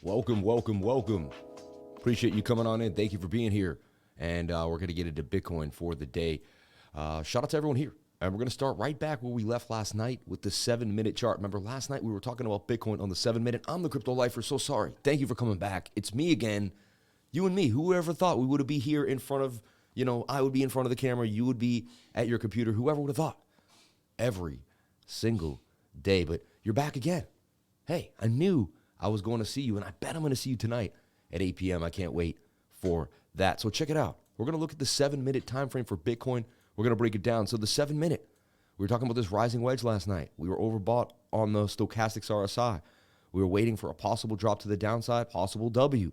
Welcome, welcome, welcome. Appreciate you coming on in. Thank you for being here. And we're going to get into Bitcoin for the day. Shout out to everyone here. And we're going to start right back where we left last night with the 7-minute chart. Remember, last night we were talking about Bitcoin on the 7-minute. I'm the cryptolifer, so sorry. Thank you for coming back. It's me again. You and me. Whoever thought we would be here in front of, I would be in front of the camera. You would be at your computer. Whoever would have thought. Every single day. But you're back again. Hey, I knew I was going to see you, and I bet I'm going to see you tonight at 8 p.m. I can't wait for that. So check it out. We're going to look at the 7-minute time frame for Bitcoin. We're going to break it down. So the 7-minute, we were talking about this rising wedge last night. We were overbought on the stochastics RSI. We were waiting for a possible drop to the downside, possible W.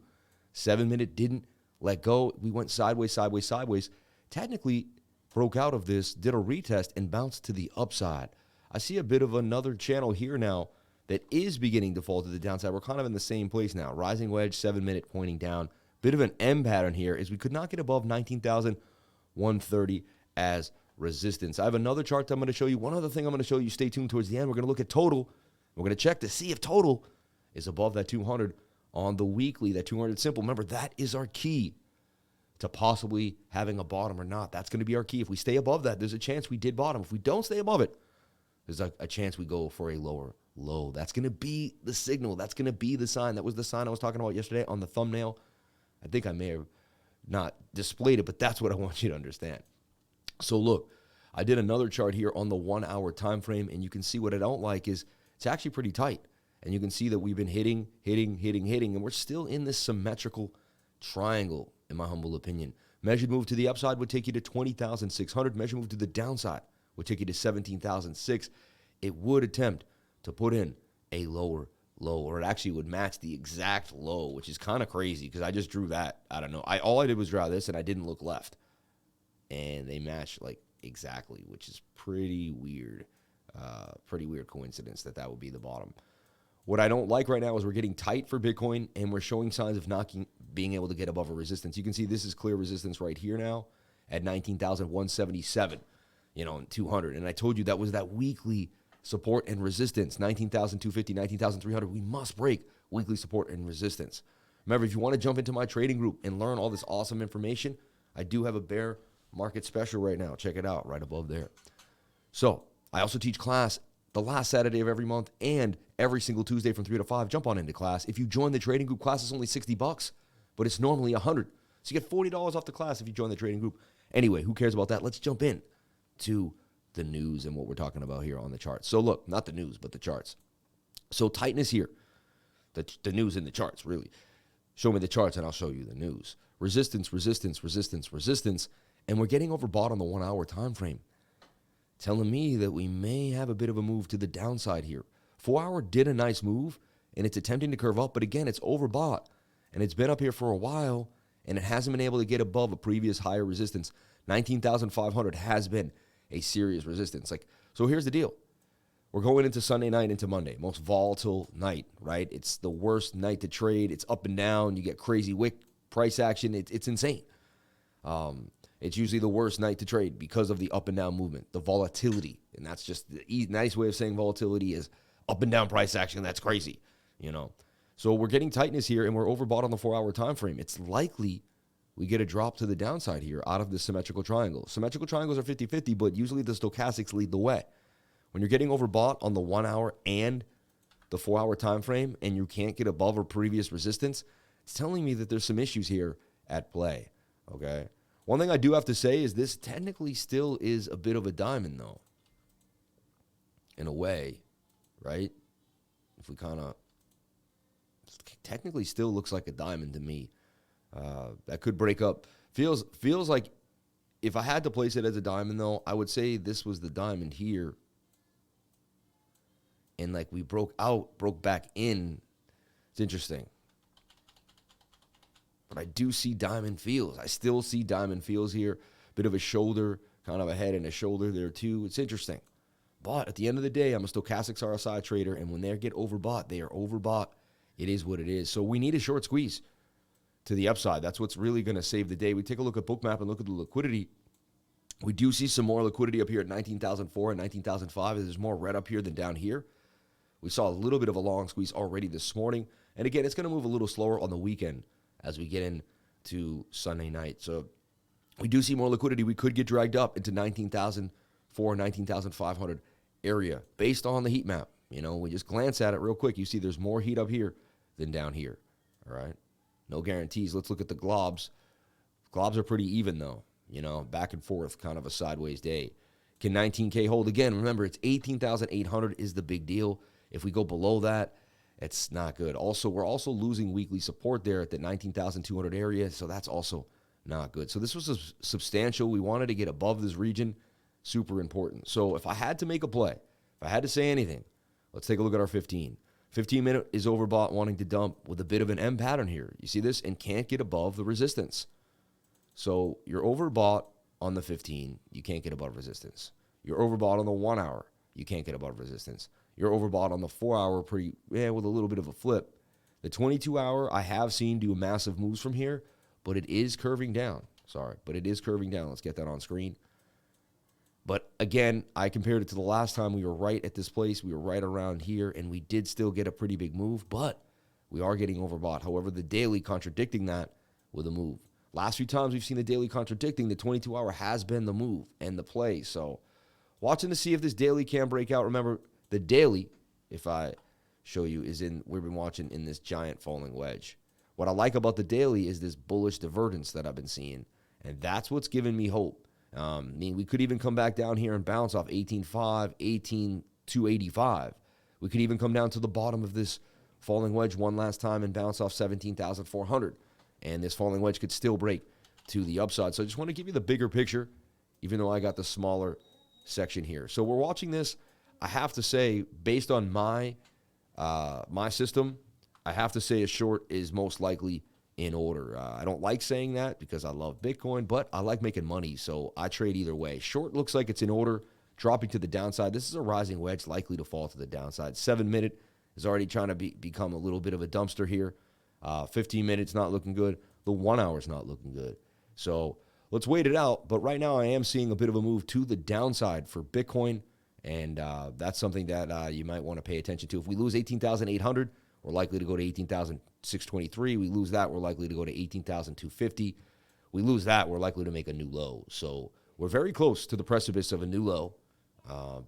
7-minute didn't let go. We went sideways, sideways, sideways. Technically broke out of this, did a retest, and bounced to the upside. I see a bit of another channel here now that is beginning to fall to the downside. We're kind of in the same place now. Rising wedge, 7-minute pointing down. Bit of an M pattern here as we could not get above 19,130 as resistance. I have another chart that I'm going to show you. One other thing I'm going to show you. Stay tuned towards the end. We're going to look at total. We're going to check to see if total is above that 200 on the weekly, that 200 simple. Remember, that is our key to possibly having a bottom or not. That's going to be our key. If we stay above that, there's a chance we did bottom. If we don't stay above it, there's a chance we go for a lower low. That's going to be the signal. That's going to be the sign. That was the sign I was talking about yesterday on the thumbnail. I think I may have not displayed it, but that's what I want you to understand. So look, I did another chart here on the 1-hour time frame, and you can see what I don't like is it's actually pretty tight. And you can see that we've been hitting, and we're still in this symmetrical triangle, in my humble opinion. Measured move to the upside would take you to 20,600. Measured move to the downside would take you to 17,006. It would attempt to put in a lower low, or it actually would match the exact low, which is kind of crazy because I just drew that. I don't know. All I did was draw this, and I didn't look left. And they match like exactly, which is pretty weird. Pretty weird coincidence that would be the bottom. What I don't like right now is we're getting tight for Bitcoin, and we're showing signs of being able to get above a resistance. You can see this is clear resistance right here now at 19,177, and 200. And I told you that was that weekly support and resistance, 19,250, 19,300. We must break weekly support and resistance. Remember, if you want to jump into my trading group and learn all this awesome information, I do have a bear market special right now. Check it out right above there. So I also teach class the last Saturday of every month and every single Tuesday from 3 to 5. Jump on into class. If you join the trading group, class is only $60, but it's normally $100. So you get $40 off the class if you join the trading group. Anyway, who cares about that? Let's jump in to the news and what we're talking about here on the charts. So look, not the news, but the charts. So tightness here. The news in the charts, really. Show me the charts and I'll show you the news. Resistance, resistance, resistance, resistance. And we're getting overbought on the 1-hour time frame, telling me that we may have a bit of a move to the downside here. 4-hour did a nice move, and it's attempting to curve up, but again, it's overbought, and it's been up here for a while, and it hasn't been able to get above a previous higher resistance. 19,500 has been a serious resistance. So here's the deal. We're going into Sunday night into Monday, most volatile night, right? It's the worst night to trade. It's up and down. You get crazy wick price action. It's insane. It's usually the worst night to trade because of the up and down movement, the volatility. And that's just the nice way of saying volatility is up and down price action. That's crazy, So we're getting tightness here, and we're overbought on the 4-hour time frame. It's likely we get a drop to the downside here out of the symmetrical triangle. Symmetrical triangles are 50-50, but usually the stochastics lead the way. When you're getting overbought on the 1-hour and the 4-hour time frame, and you can't get above or previous resistance, it's telling me that there's some issues here at play, okay? One thing I do have to say is this technically still is a bit of a diamond, though, in a way, right? If we kind of, technically still looks like a diamond to me. That could break up. Feels like if I had to place it as a diamond, though, I would say this was the diamond here. And like we broke back in. It's interesting. But I do see diamond feels. I still see diamond feels here. Bit of a shoulder, kind of a head and a shoulder there too. It's interesting. But at the end of the day, I'm a stochastics RSI trader, and when they get overbought, they are overbought. It is what it is. So we need a short squeeze to the upside. That's what's really going to save the day. We take a look at Bookmap and look at the liquidity. We do see some more liquidity up here at 19,004 and 19,005. There's more red up here than down here. We saw a little bit of a long squeeze already this morning, And again, it's going to move a little slower on the weekend as we get into Sunday night. So we do see more liquidity. We could get dragged up into 19,400, 19,500 area based on the heat map. You know, we just glance at it real quick. You see there's more heat up here than down here. All right. No guarantees. Let's look at the globs. Globs are pretty even, though. You know, back and forth, kind of a sideways day. Can 19K hold? Again, remember, it's 18,800 is the big deal. If we go below that, it's not good. Also, we're also losing weekly support there at the 19,200 area, so that's also not good. So this was substantial. We wanted to get above this region. Super important. So if I had to make a play, if I had to say anything, let's take a look at our 15. 15-minute is overbought, wanting to dump with a bit of an M pattern here. You see this? And can't get above the resistance. So you're overbought on the 15. You can't get above resistance. You're overbought on the 1 hour. You can't get above resistance. You're overbought on the 4 hour with a little bit of a flip. The 22 hour, I have seen do massive moves from here, but it is curving down. But it is curving down. Let's get that on screen. But again, I compared it to the last time we were right at this place. We were right around here, and we did still get a pretty big move, but we are getting overbought. However, the daily contradicting that with a move. Last few times we've seen the daily contradicting, the 22-hour has been the move and the play. So watching to see if this daily can break out. Remember, the daily, if I show you, we've been watching in this giant falling wedge. What I like about the daily is this bullish divergence that I've been seeing, and that's what's giving me hope. I mean, we could even come back down here and bounce off 18.5, 18,285. We could even come down to the bottom of this falling wedge one last time and bounce off 17,400. And this falling wedge could still break to the upside. So I just want to give you the bigger picture, even though I got the smaller section here. So we're watching this. I have to say, based on my system, I have to say a short is most likely in order. I don't like saying that because I love Bitcoin, but I like making money, so I trade either way. Short looks like it's in order, dropping to the downside. This is a rising wedge likely to fall to the downside. 7-minute is already trying to become a little bit of a dumpster here. 15 minutes not looking good. The 1 hour is not looking good. So let's wait it out. But right now I am seeing a bit of a move to the downside for Bitcoin, and that's something that you might want to pay attention to. If we lose 18,800, we're likely to go to 18,623. We lose that, we're likely to go to 18,250. We lose that, we're likely to make a new low. So we're very close to the precipice of a new low,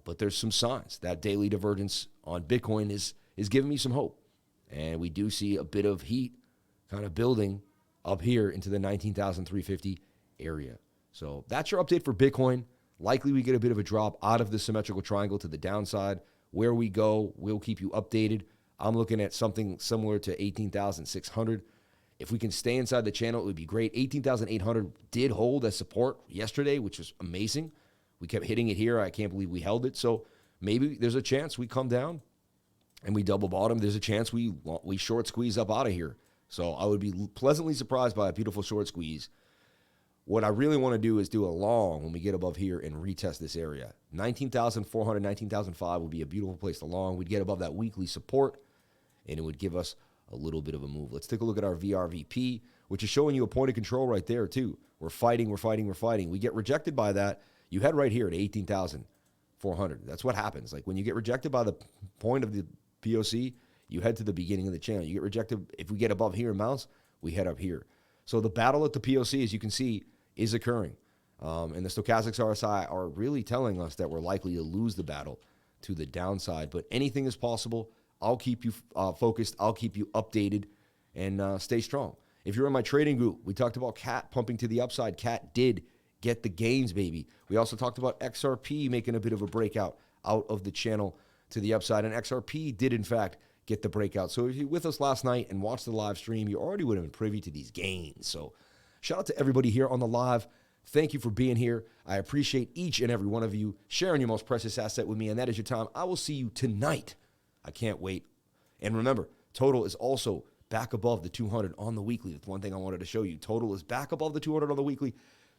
but there's some signs. That daily divergence on Bitcoin is giving me some hope. And we do see a bit of heat kind of building up here into the 19,350 area. So that's your update for Bitcoin. Likely we get a bit of a drop out of the symmetrical triangle to the downside. Where we go, we'll keep you updated. I'm looking at something similar to 18,600. If we can stay inside the channel, it would be great. 18,800 did hold as support yesterday, which was amazing. We kept hitting it here. I can't believe we held it. So maybe there's a chance we come down and we double bottom. There's a chance we short squeeze up out of here. So I would be pleasantly surprised by a beautiful short squeeze. What I really want to do is do a long when we get above here and retest this area. 19,400, 19,005 would be a beautiful place to long. We'd get above that weekly support, and it would give us a little bit of a move. Let's take a look at our VRVP, which is showing you a point of control right there, too. We're fighting. We get rejected by that. You head right here at 18,400. That's what happens. Like when you get rejected by the point of the POC, you head to the beginning of the channel. You get rejected. If we get above here and bounce, we head up here. So the battle at the POC, as you can see, is occurring. And the stochastics RSI are really telling us that we're likely to lose the battle to the downside. But anything is possible. I'll keep you focused. I'll keep you updated and stay strong. If you're in my trading group, we talked about CAT pumping to the upside. CAT did get the gains, baby. We also talked about XRP making a bit of a breakout out of the channel to the upside. And XRP did, in fact, get the breakout. So if you were with us last night and watched the live stream, you already would have been privy to these gains. So shout out to everybody here on the live. Thank you for being here. I appreciate each and every one of you sharing your most precious asset with me, and that is your time. I will see you tonight. I can't wait. And remember, total is also back above the 200 on the weekly. That's one thing I wanted to show you. Total is back above the 200 on the weekly.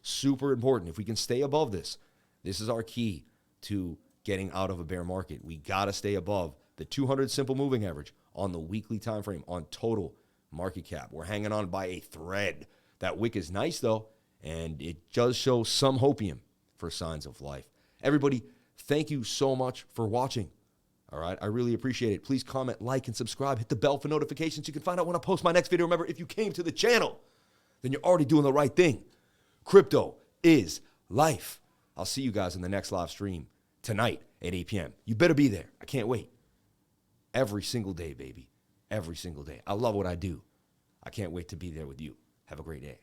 Super important. If we can stay above this, this is our key to getting out of a bear market. We got to stay above the 200 simple moving average on the weekly time frame on total market cap. We're hanging on by a thread. That wick is nice, though, and it does show some hopium for signs of life. Everybody, thank you so much for watching. All right, I really appreciate it. Please comment, like, and subscribe. Hit the bell for notifications. You can find out when I post my next video. Remember, if you came to the channel, then you're already doing the right thing. Crypto is life. I'll see you guys in the next live stream tonight at 8 p.m. You better be there. I can't wait. Every single day, baby. Every single day. I love what I do. I can't wait to be there with you. Have a great day.